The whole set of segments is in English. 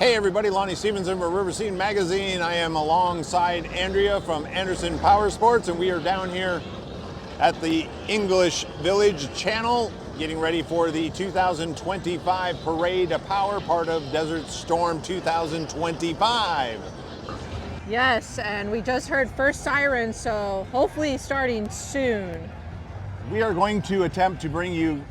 Hey everybody, Lonnie Stevenson for RiverScene magazine. I am alongside Andrea from Anderson Powersports, and we are down here at the English Village Channel getting ready for the 2025 Parade of Power, part of Desert Storm 2025. Yes, and we just heard first siren, so hopefully starting soon. We are going to attempt to bring you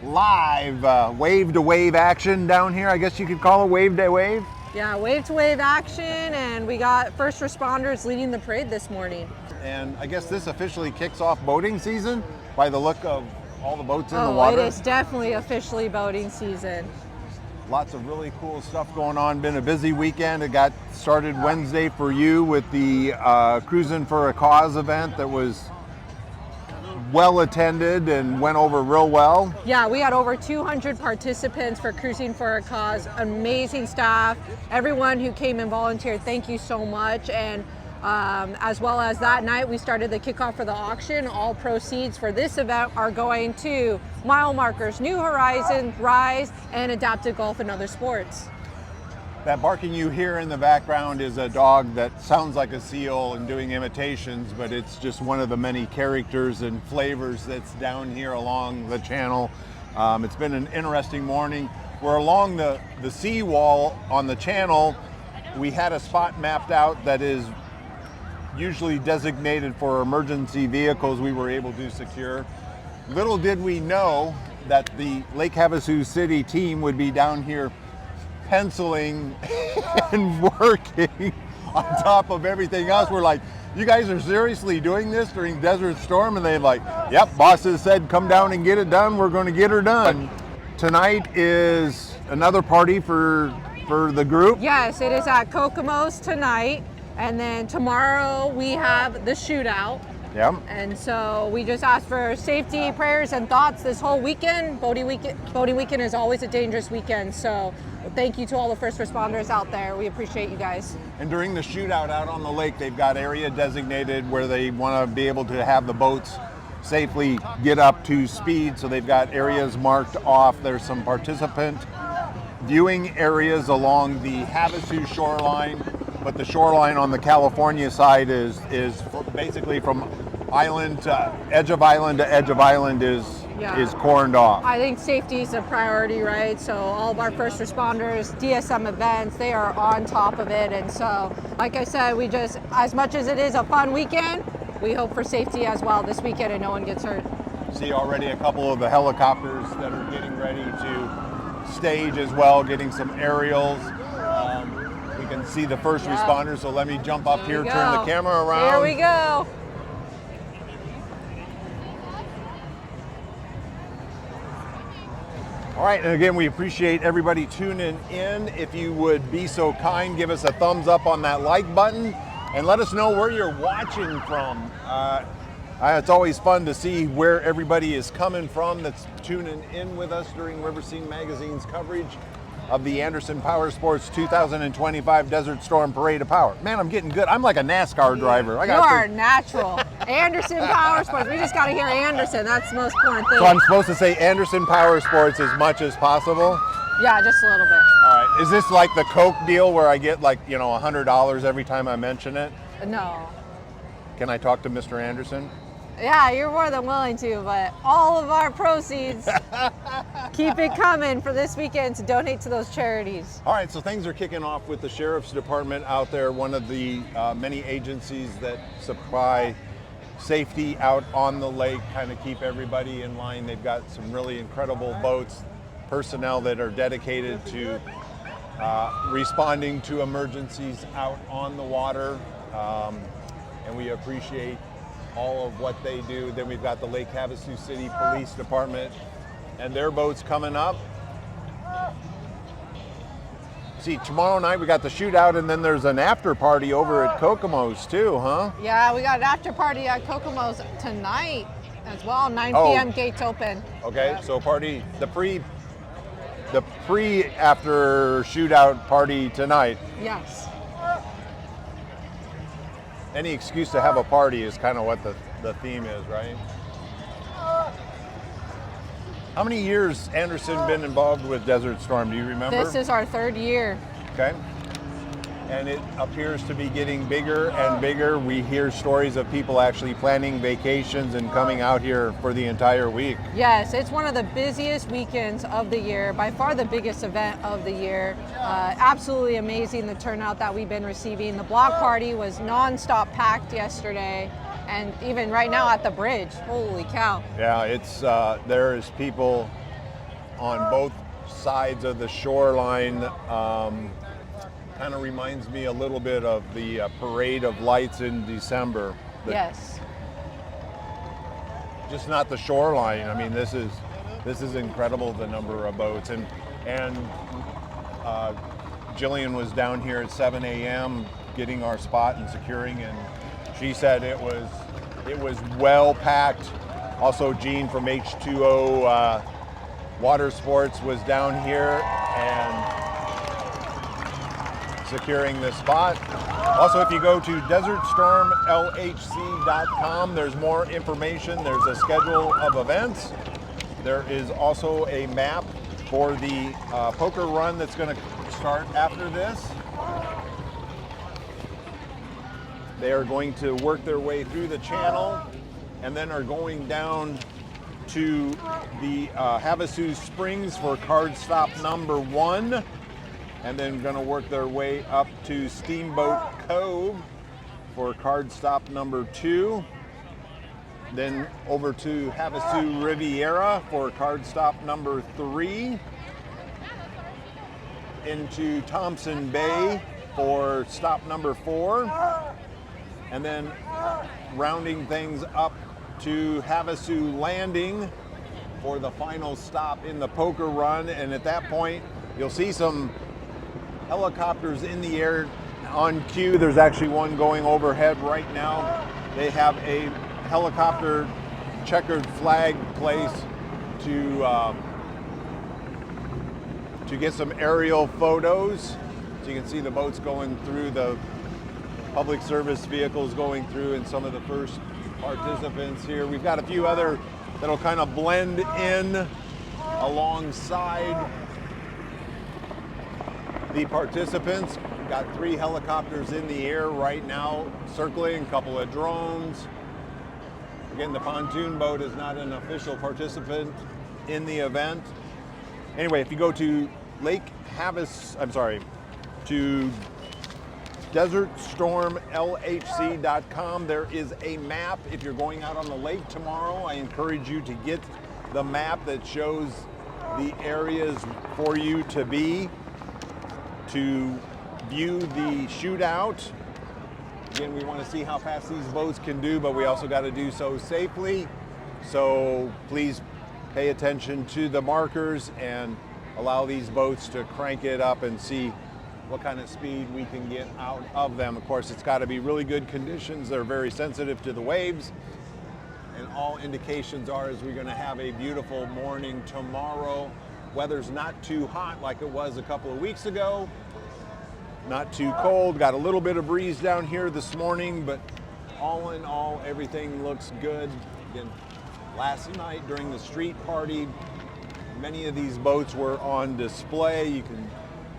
live wave-to-wave action down here. I guess you could call it wave-to-wave. Yeah, wave-to-wave action, and we got first responders leading the parade this morning. And I guess this officially kicks off boating season by the look of all the boats in the water. It is definitely officially boating season. Lots of really cool stuff going on. Been a busy weekend. It got started Wednesday for you with the Cruising for a Cause event that was well attended and went over real well. Yeah, we had over 200 participants for Cruising for a Cause. Amazing staff. Everyone who came and volunteered, thank you so much. And as well as that night, we started the kickoff for the auction. All proceeds for this event are going to mile markers, New Horizons, Rise, and Adaptive Golf and Other Sports. That barking you hear in the background is a dog that sounds like a seal and doing imitations, but it's just one of the many characters and flavors that's down here along the channel. It's been an interesting morning. We're along the seawall on the channel. We had a spot mapped out that is usually designated for emergency vehicles we were able to secure. Little did we know that the Lake Havasu City team would be down here penciling and working on top of everything else. We're like, you guys are seriously doing this during Desert Storm? And they're like, yep, bosses said come down and get it done. We're going to get her done. Tonight is another party for the group. Yes, it is at Kokomo's tonight. And then tomorrow we have the shootout. Yep. And so we just ask for safety, prayers, and thoughts this whole weekend. Boating weekend is always a dangerous weekend. So thank you to all the first responders out there. We appreciate you guys. And during the shootout out on the lake, they've got area designated where they want to be able to have the boats safely get up to speed. So they've got areas marked off. There's some participant viewing areas along the Havasu shoreline, but the shoreline on the California side is basically from island to edge of island to edge of island is corned off. I think safety is a priority, right? So all of our first responders, DSM events, they are on top of it. And so, like I said, we just, as much as it is a fun weekend, we hope for safety as well this weekend and no one gets hurt. See already a couple of the helicopters that are getting ready to stage as well, getting some aerials. We can see the first responders, so let me jump up here, turn the camera around. Here we go. All right, and again, we appreciate everybody tuning in. If you would be so kind, give us a thumbs up on that like button and let us know where you're watching from. It's always fun to see where everybody is coming from that's tuning in with us during RiverScene magazine's coverage of the Anderson Powersports 2025 Desert Storm Parade of Power. Man, I'm getting good. I'm like a NASCAR driver. You are natural. Anderson Powersports. We just got to hear Anderson. That's the most important thing. So I'm supposed to say Anderson Powersports as much as possible? Yeah, just a little bit. All right. Is this like the Coke deal where I get like, $100 every time I mention it? No. Can I talk to Mr. Anderson? Yeah, you're more than willing to, but all of our proceeds, keep it coming for this weekend to donate to those charities. All right, so things are kicking off with the Sheriff's Department out there, one of the many agencies that supply safety out on the lake, kind of keep everybody in line. They've got some really incredible boats, personnel that are dedicated to responding to emergencies out on the water, and we appreciate all of what they do. Then we've got the Lake Havasu City Police Department and their boats coming up. See, tomorrow night we got the shootout, and then there's an after party over at Kokomo's too, huh? Yeah, we got an after party at Kokomo's tonight as well, 9 p.m. gates open. Okay, so party, the pre-after shootout party tonight. Yes. Any excuse to have a party is kind of what the theme is, right? How many years Anderson been involved with Desert Storm? Do you remember? This is our third year. Okay. And it appears to be getting bigger and bigger. We hear stories of people actually planning vacations and coming out here for the entire week. Yes, it's one of the busiest weekends of the year, by far the biggest event of the year. Absolutely amazing, the turnout that we've been receiving. The block party was non-stop packed yesterday, and even right now at the bridge, holy cow. Yeah, it's there is people on both sides of the shoreline. Kind of reminds me a little bit of the parade of lights in December. Yes. Just not the shoreline. I mean, this is incredible, the number of boats. And Jillian was down here at 7 a.m. getting our spot and securing, and she said it was well packed. Also, Gene from H2O Water Sports was down here and securing this spot. Also, if you go to desertstormlhc.com, there's more information. There's a schedule of events. There is also a map for the poker run that's going to start after this. They are going to work their way through the channel and then are going down to the Havasu Springs for card stop number 1. And then going to work their way up to Steamboat Cove for card stop number 2. Then over to Havasu Riviera for card stop number 3. Into Thompson Bay for stop number 4. And then rounding things up to Havasu Landing for the final stop in the poker run. And at that point, you'll see some helicopters in the air on cue. There's actually one going overhead right now. They have a helicopter checkered flag place to get some aerial photos. So you can see the boats going through, the public service vehicles going through, and some of the first participants here. We've got a few other that'll kind of blend in alongside the participants. We've got 3 helicopters in the air right now, circling, a couple of drones. Again, the pontoon boat is not an official participant in the event. Anyway, if you go to to desertstormlhc.com, there is a map. If you're going out on the lake tomorrow, I encourage you to get the map that shows the areas for you to be, to view the shootout. Again, we want to see how fast these boats can do, but we also got to do so safely. So please pay attention to the markers and allow these boats to crank it up and see what kind of speed we can get out of them. Of course, it's got to be really good conditions. They're very sensitive to the waves. And all indications are is we're going to have a beautiful morning tomorrow. Weather's not too hot like it was a couple of weeks ago. Not too cold. Got a little bit of breeze down here this morning, but all in all, everything looks good. Again, last night during the street party, many of these boats were on display. You can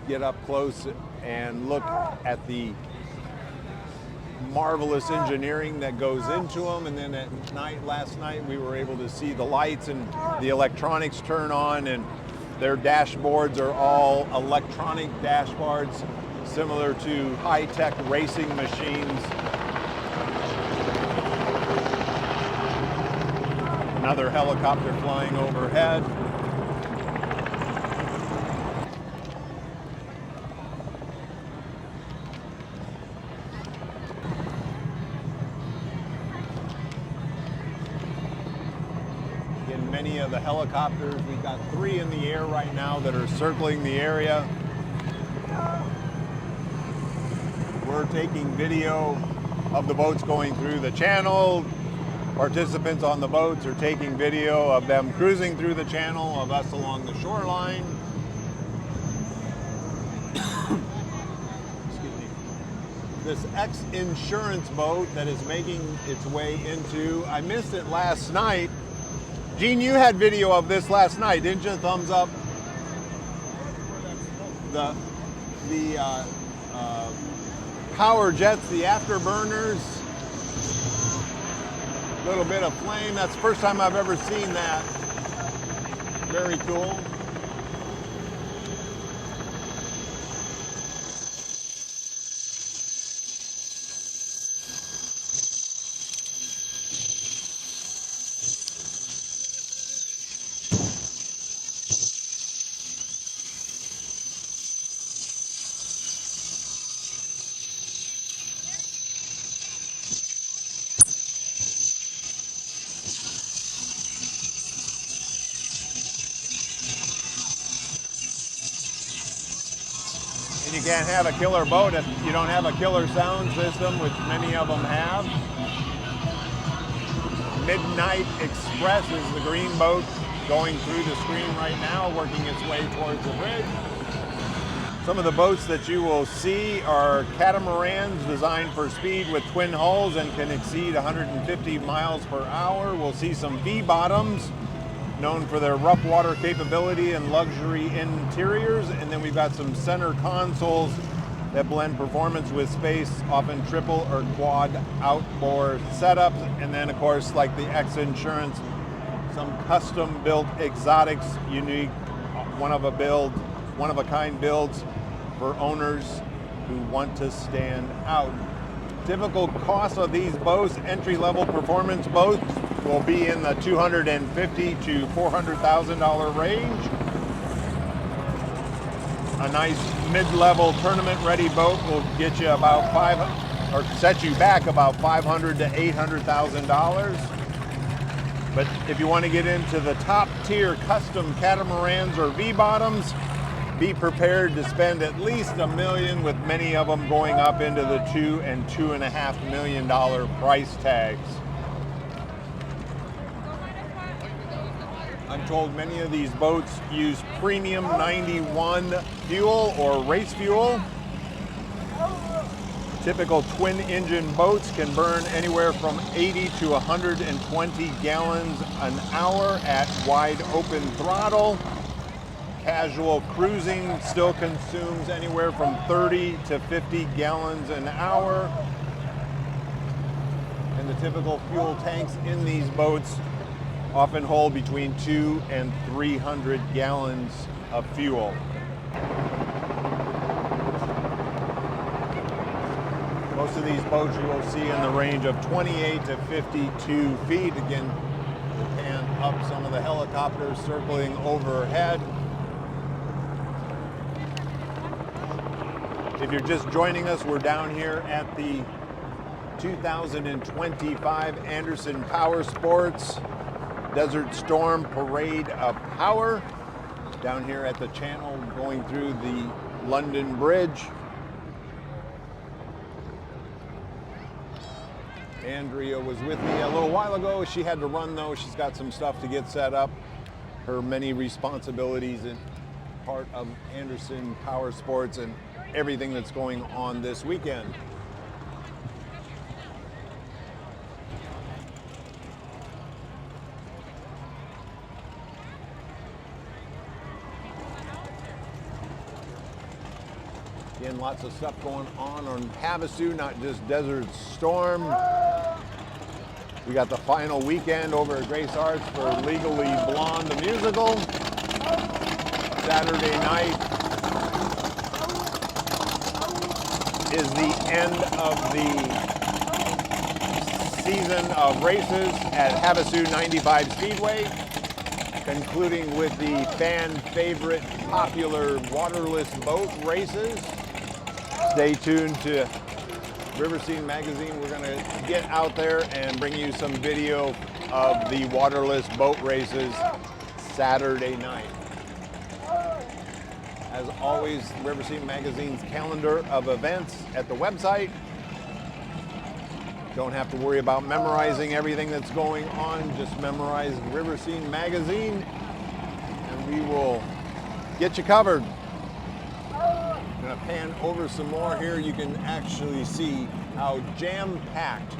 get up close and look at the marvelous engineering that goes into them. And then at night, last night, we were able to see the lights and the electronics turn on, and their dashboards are all electronic dashboards, similar to high-tech racing machines. Another helicopter flying overhead. In many of the helicopters, we've got 3 in the air right now that are circling the area. We're taking video of the boats going through the channel. Participants on the boats are taking video of them cruising through the channel, of us along the shoreline. Excuse me. This X-Insurance boat that is making its way into, I missed it last night. Gene, you had video of this last night, didn't you? Thumbs up. the power jets, the afterburners. A little bit of flame. That's the first time I've ever seen that. Very cool. And you can't have a killer boat if you don't have a killer sound system, which many of them have. Midnight Express is the green boat going through the screen right now, working its way towards the bridge. Some of the boats that you will see are catamarans designed for speed with twin hulls and can exceed 150 miles per hour. We'll see some V-bottoms, known for their rough water capability and luxury interiors. And then we've got some center consoles that blend performance with space, often triple or quad outboard setups. And then of course, like the X Insurance, some custom built exotics, unique, one of a kind builds for owners who want to stand out. Typical cost of these boats, entry-level performance boats, will be in the $250,000 to $400,000 range. A nice mid-level tournament-ready boat will get you about set you back about $500,000 to $800,000. But if you want to get into the top-tier custom catamarans or V-bottoms, be prepared to spend at least $1 million, with many of them going up into the $2 and $2.5 million price tags. I'm told many of these boats use premium 91 fuel or race fuel. Typical twin engine boats can burn anywhere from 80 to 120 gallons an hour at wide open throttle. Casual cruising still consumes anywhere from 30 to 50 gallons an hour. And the typical fuel tanks in these boats often hold between 200 and 300 gallons of fuel. Most of these boats you will see in the range of 28 to 52 feet. Again, we'll pan up some of the helicopters circling overhead. If you're just joining us, we're down here at the 2025 Anderson Powersports Desert Storm Parade of Power, down here at the channel going through the London Bridge. Andrea was with me a little while ago. She had to run though. She's got some stuff to get set up. Her many responsibilities and part of Anderson Powersports and everything that's going on this weekend. Again, lots of stuff going on Havasu, not just Desert Storm. We got the final weekend over at Grace Arts for Legally Blonde, the musical. Saturday night is the end of the season of races at Havasu 95 Speedway, concluding with the fan favorite popular waterless boat races. Stay tuned to RiverScene magazine. We're going to get out there and bring you some video of the waterless boat races Saturday night. As always, RiverScene magazine's calendar of events at the website. Don't have to worry about memorizing everything that's going on. Just memorize RiverScene magazine and we will get you covered. I'm going to pan over some more here. You can actually see how jam-packed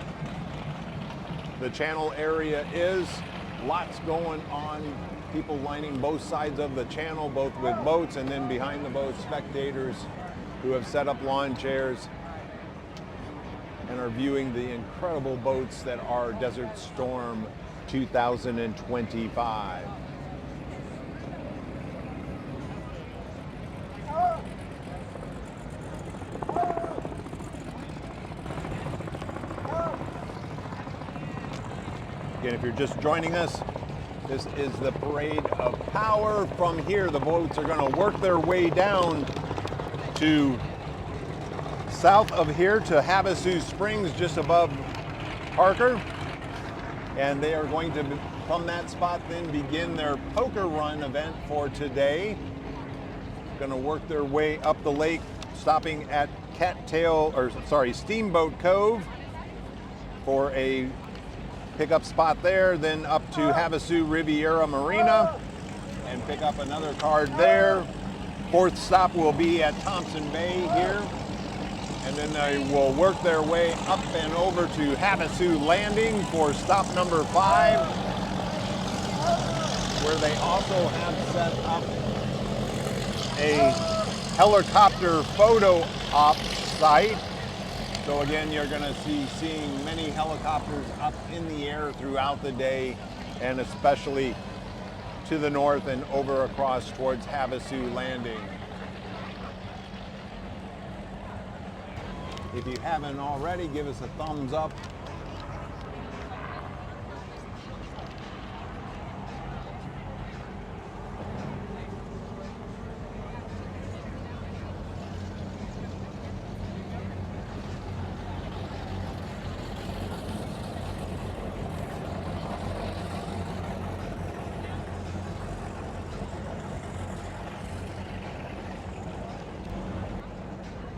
the channel area is. Lots going on. People lining both sides of the channel, both with boats and then behind the boats, spectators who have set up lawn chairs and are viewing the incredible boats that are Desert Storm 2025. Again, if you're just joining us, this is the Parade of Power. From here, the boats are going to work their way down to south of here to Havasu Springs, just above Parker. And they are going to, from that spot, then begin their poker run event for today. Going to work their way up the lake, stopping at Steamboat Cove for a pickup spot there, then up to Havasu Riviera Marina and pick up another card there. Fourth stop will be at Thompson Bay here, and then they will work their way up and over to Havasu Landing for stop number 5, where they also have set up a helicopter photo op site. So again, you're going to seeing many helicopters up in the air throughout the day, and especially to the north and over across towards Havasu Landing. If you haven't already, give us a thumbs up.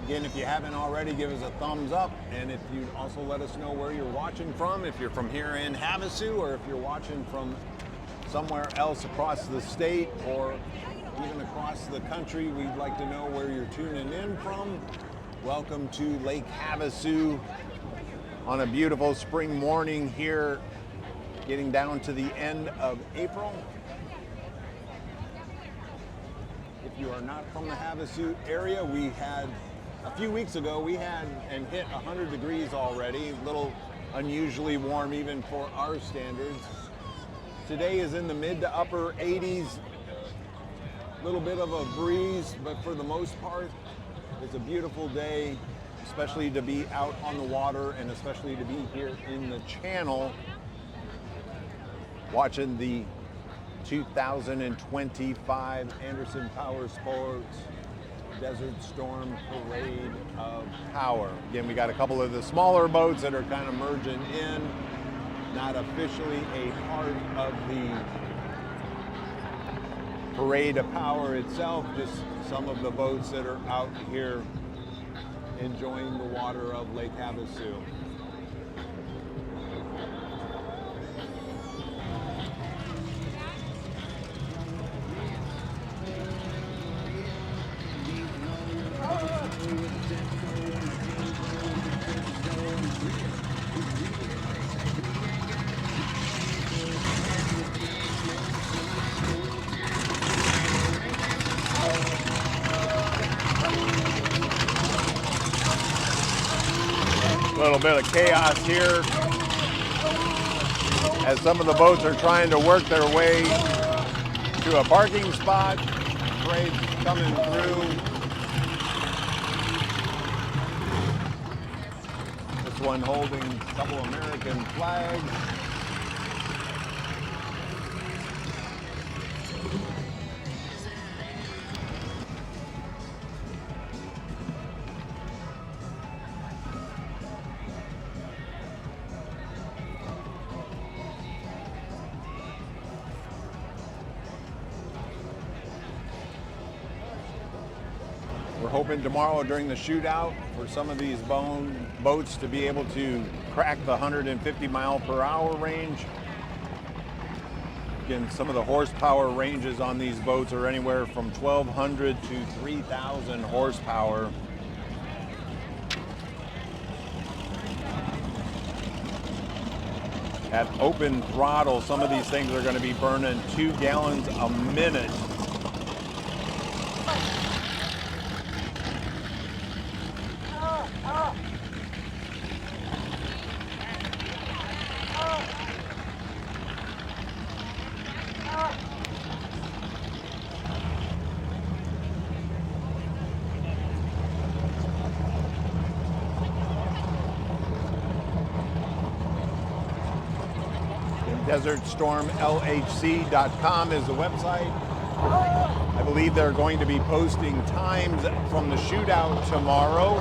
Again, if you haven't already, give us a thumbs up, and if you'd also let us know where you're watching from, if you're from here in Havasu, or if you're watching from somewhere else across the state or even across the country, we'd like to know where you're tuning in from. Welcome to Lake Havasu on a beautiful spring morning here, getting down to the end of April. If you are not from the Havasu area, a few weeks ago, we had and hit 100 degrees already, a little unusually warm even for our standards. Today is in the mid to upper 80s, a little bit of a breeze, but for the most part, it's a beautiful day, especially to be out on the water and especially to be here in the channel watching the 2025 Anderson Powersports Desert Storm Parade of Power. Again, we got a couple of the smaller boats that are kind of merging in, not officially a part of the Parade of Power itself, just some of the boats that are out here enjoying the water of Lake Havasu. A little bit of chaos here as some of the boats are trying to work their way to a parking spot. Parade's coming through. This one holding a couple American flags. We're hoping tomorrow during the shootout for some of these boats to be able to crack the 150 mile per hour range. Again, some of the horsepower ranges on these boats are anywhere from 1,200 to 3,000 horsepower. At open throttle, some of these things are going to be burning 2 gallons a minute. DesertStormLHC.com is the website. I believe they're going to be posting times from the shootout tomorrow.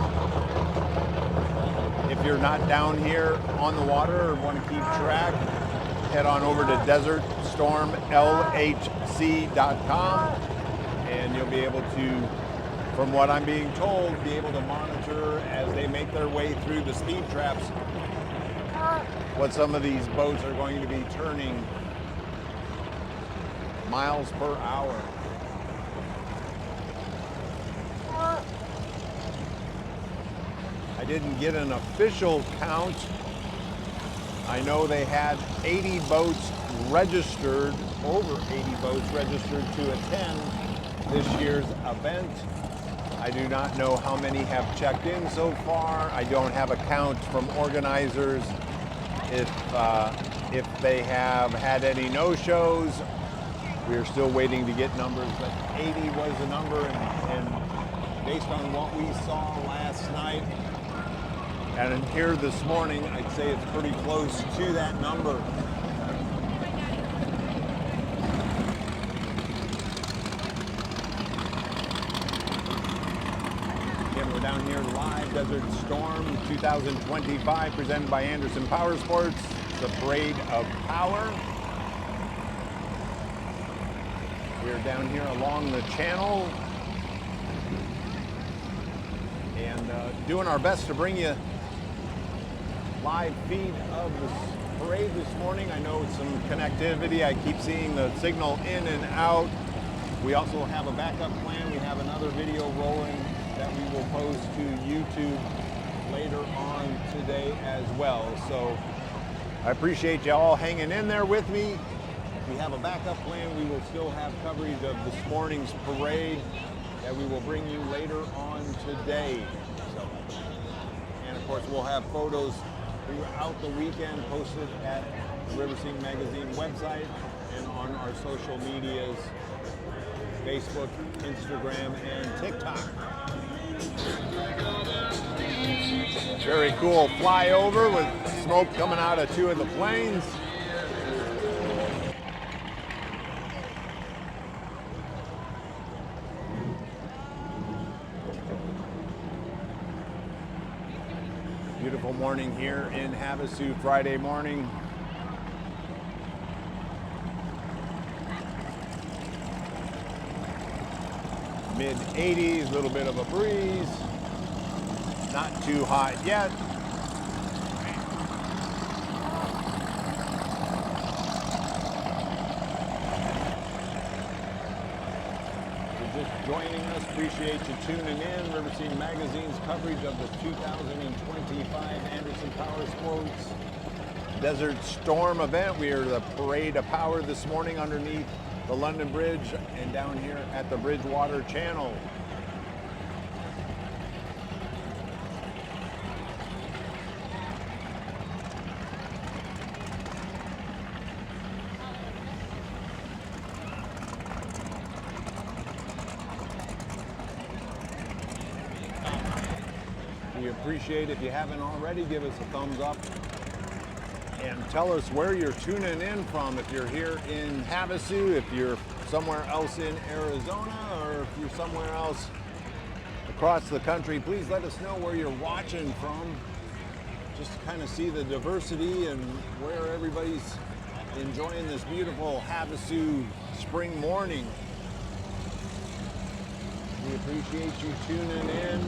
If you're not down here on the water or want to keep track, head on over to DesertStormLHC.com and you'll be able to, from what I'm being told, be able to monitor as they make their way through the speed traps what some of these boats are going to be turning miles per hour. I didn't get an official count. I know they had 80 boats registered, over 80 boats registered to attend this year's event. I do not know how many have checked in so far. I don't have a count from organizers if they have had any no-shows. We are still waiting to get numbers, but 80 was the number, and based on what we saw last night and here this morning, I'd say it's pretty close to that number. Again, we're down here live, Desert Storm 2025, presented by Anderson Powersports, the Parade of Power. We're down here along the channel and doing our best to bring you live feed of the parade this morning. I know some connectivity. I keep seeing the signal in and out. We also have a backup plan. We have another video rolling that we will post to YouTube later on today as well. So I appreciate you all hanging in there with me. We have a backup plan. We will still have coverage of this morning's parade that we will bring you later on today. So, and of course, we'll have photos throughout the weekend posted at the RiverScene magazine website and on our social medias, Facebook, Instagram, and TikTok. Very cool flyover with smoke coming out of two of the planes. Beautiful morning here in Havasu, Friday morning. Mid-80s, a little bit of a breeze. Not too hot yet. Joining us, appreciate you tuning in. RiverScene Magazine's coverage of the 2025 Anderson Powersports Desert Storm event. We are the Parade of Power this morning underneath the London Bridge and down here at the Bridgewater Channel. We appreciate if you haven't already, give us a thumbs up and tell us where you're tuning in from. If you're here in Havasu, if you're somewhere else in Arizona, or if you're somewhere else across the country, please let us know where you're watching from, just to kind of see the diversity and where everybody's enjoying this beautiful Havasu spring morning. We appreciate you tuning in.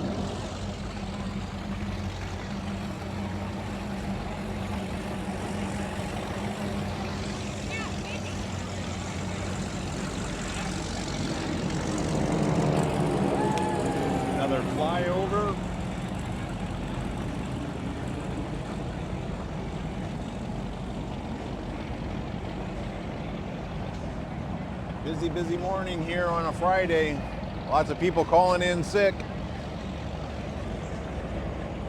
Flyover. Busy morning here on a Friday. Lots of people calling in sick.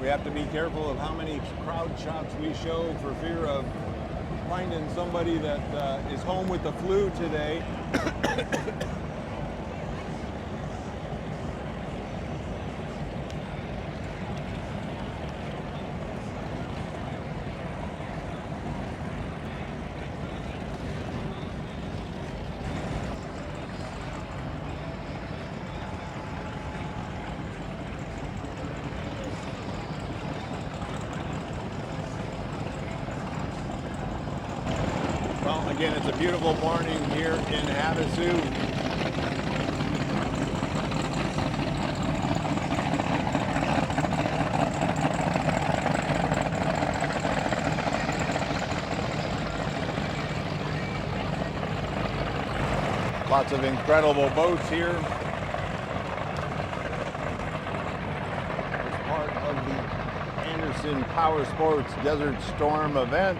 We have to be careful of how many crowd shots we show for fear of finding somebody that is home with the flu today. Again, it's a beautiful morning here in Havasu. Lots of incredible boats here. As part of the Anderson Powersports Desert Storm event.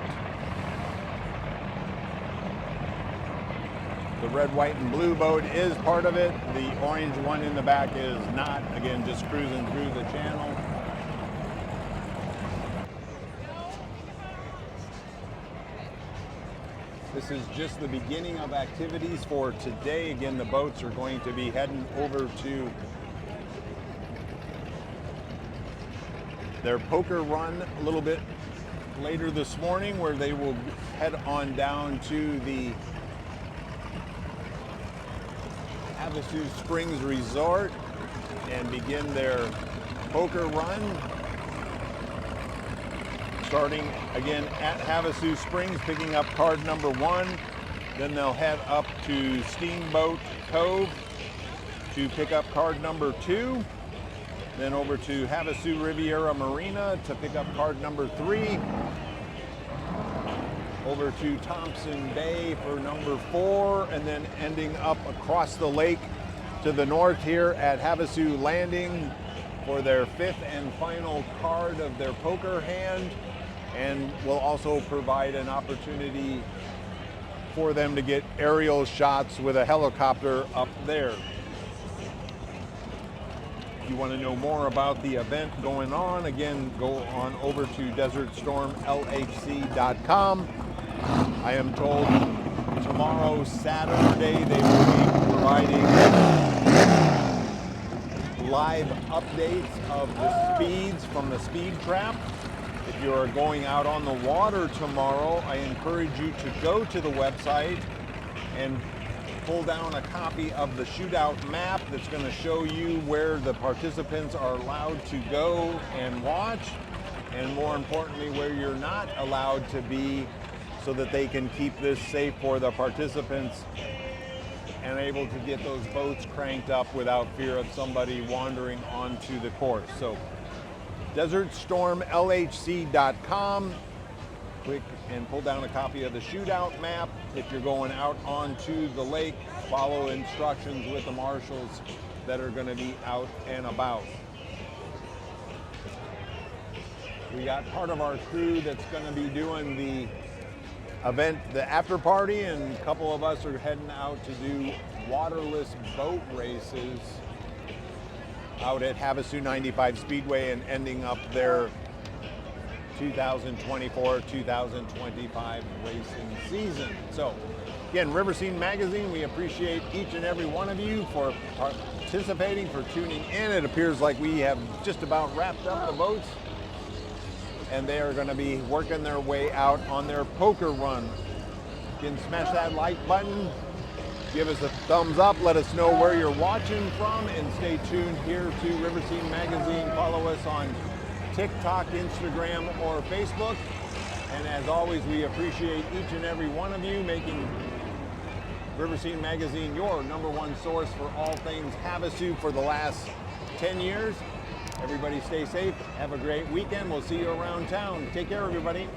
The red, white, and blue boat is part of it. The orange one in the back is not. Again, just cruising through the channel. This is just the beginning of activities for today. Again, the boats are going to be heading over to their poker run a little bit later this morning, where they will head on down to the Havasu Springs Resort and begin their poker run. Starting again at Havasu Springs, picking up card number 1. Then they'll head up to Steamboat Cove to pick up card number 2. Then over to Havasu Riviera Marina to pick up card number 3. Over to Thompson Bay for number 4, and then ending up across the lake to the north here at Havasu Landing for their 5th and final card of their poker hand. And will also provide an opportunity for them to get aerial shots with a helicopter up there. If you want to know more about the event going on, again, go on over to DesertStormLHC.com. I am told tomorrow, Saturday, they will be providing live updates of the speeds from the speed trap. If you're going out on the water tomorrow, I encourage you to go to the website and pull down a copy of the shootout map that's going to show you where the participants are allowed to go and watch, and more importantly, where you're not allowed to be, so that they can keep this safe for the participants and able to get those boats cranked up without fear of somebody wandering onto the course. So DesertStormLHC.com. Click and pull down a copy of the shootout map. If you're going out onto the lake, follow instructions with the marshals that are going to be out and about. We got part of our crew that's going to be doing the event, the after party, and a couple of us are heading out to do waterless boat races out at Havasu 95 Speedway and ending up their 2024-2025 racing season. So again, RiverScene Magazine, we appreciate each and every one of you for participating, for tuning in. It appears like we have just about wrapped up the boats, and they are going to be working their way out on their poker run. You can smash that like button, give us a thumbs up, let us know where you're watching from, and stay tuned here to RiverScene Magazine. Follow us on TikTok, Instagram, or Facebook. And as always, we appreciate each and every one of you, making RiverScene Magazine your #1 source for all things Havasu for the last 10 years. Everybody stay safe. Have a great weekend. We'll see you around town. Take care, everybody.